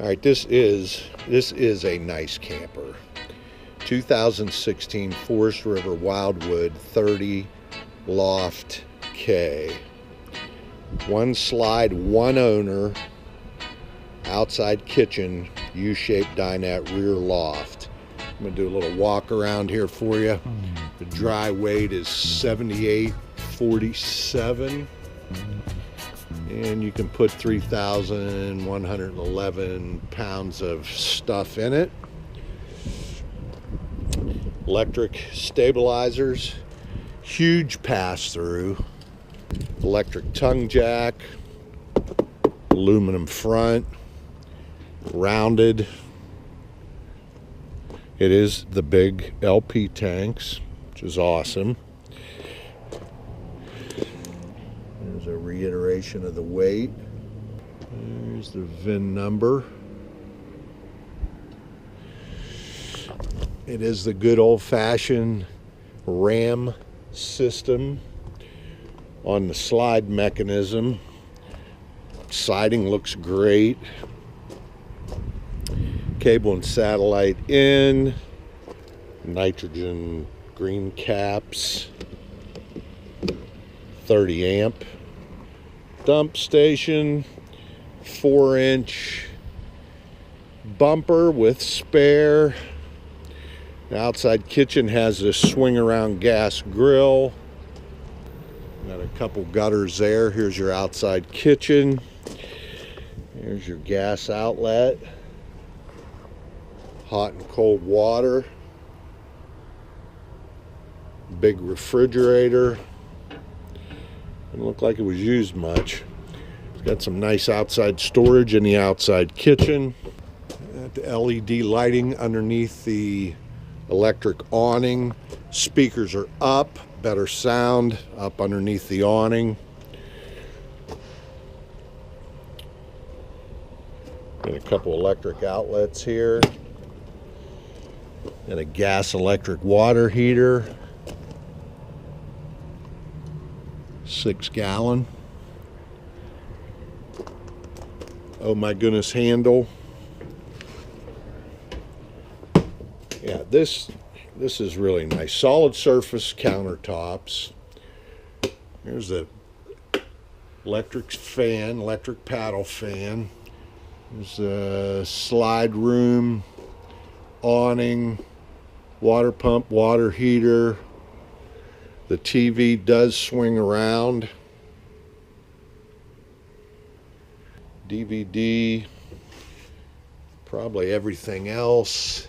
All right, this is a nice camper. 2016 Forest River Wildwood 30LOFTK. One slide, one owner, outside kitchen, U-shaped dinette, rear loft. I'm gonna do a little walk around here for you. The dry weight is 7847. And you can put 3,111 pounds of stuff in it. Electric stabilizers, huge pass-through, electric tongue jack, aluminum front, rounded. It is the big LP tanks, which is awesome. There's a reiteration of the weight. There's the VIN number. It is the good old-fashioned ram system on the slide mechanism. Siding looks great. Cable and satellite in. Nitrogen green caps. 30 amp. Dump station. 4-inch bumper with spare. The outside kitchen has this swing around gas grill. Got a couple gutters there. Here's your outside kitchen. Here's your gas outlet. Hot and cold water. Big refrigerator. Didn't look like it was used much. It's got some nice outside storage in the outside kitchen. Got the LED lighting underneath the electric awning. Speakers are up, better sound up underneath the awning. Got a couple electric outlets here. And a gas electric water heater. 6-gallon. Oh my goodness, handle. Yeah, this is really nice. Solid surface countertops. Here's the electric fan, electric paddle fan. There's a slide room, awning, water pump, water heater. The TV does swing around. DVD, probably everything else.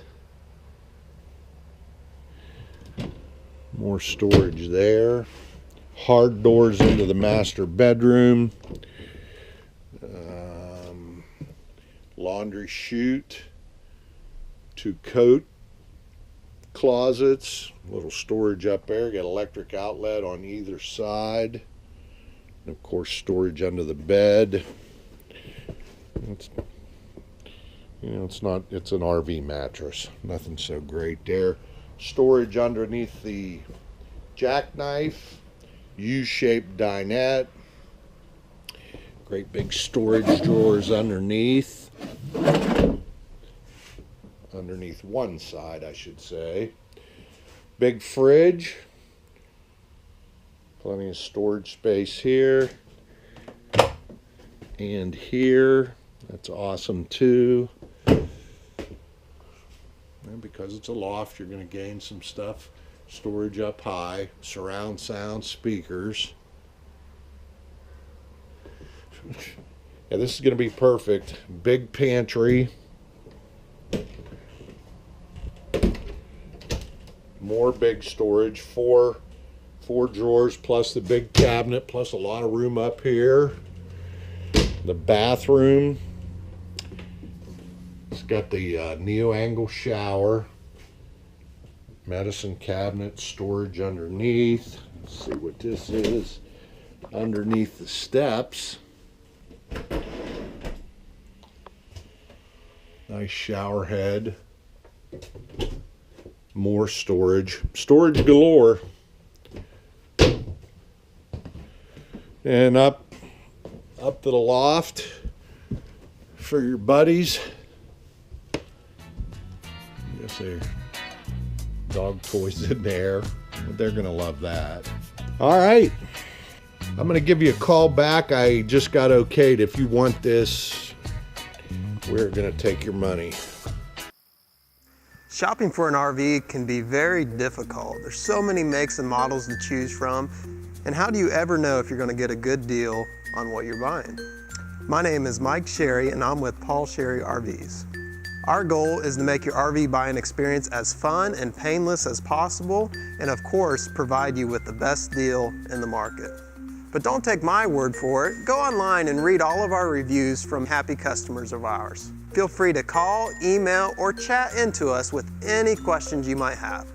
More storage there. Hard doors into the master bedroom. Laundry chute. 2 coat closets. Little storage up there. Got electric outlet on either side. And of course storage under the bed. It's an RV mattress. Nothing so great there. Storage underneath the jackknife, U-shaped dinette, great big storage drawers underneath one side, I should say. Big fridge, plenty of storage space here and here. That's awesome too. And because it's a loft, you're going to gain some stuff. Storage up high, surround sound speakers. Yeah, this is going to be perfect. Big pantry. More big storage. Four drawers plus the big cabinet plus a lot of room up here. The bathroom. It's got the neo-angle shower, medicine cabinet, storage underneath. Let's see what this is. Underneath the steps. Nice shower head. More storage. Storage galore. And up to the loft for your buddies. See, dog toys in there. They're gonna love that. All right, I'm gonna give you a call back. I just got okayed. If you want this, we're gonna take your money. Shopping for an RV can be very difficult. There's so many makes and models to choose from, and how do you ever know if you're going to get a good deal on what you're buying? My name is Mike Sherry, and I'm with Paul Sherry RVs. Our goal is to make your RV buying experience as fun and painless as possible, and of course, provide you with the best deal in the market. But don't take my word for it. Go online and read all of our reviews from happy customers of ours. Feel free to call, email, or chat into us with any questions you might have.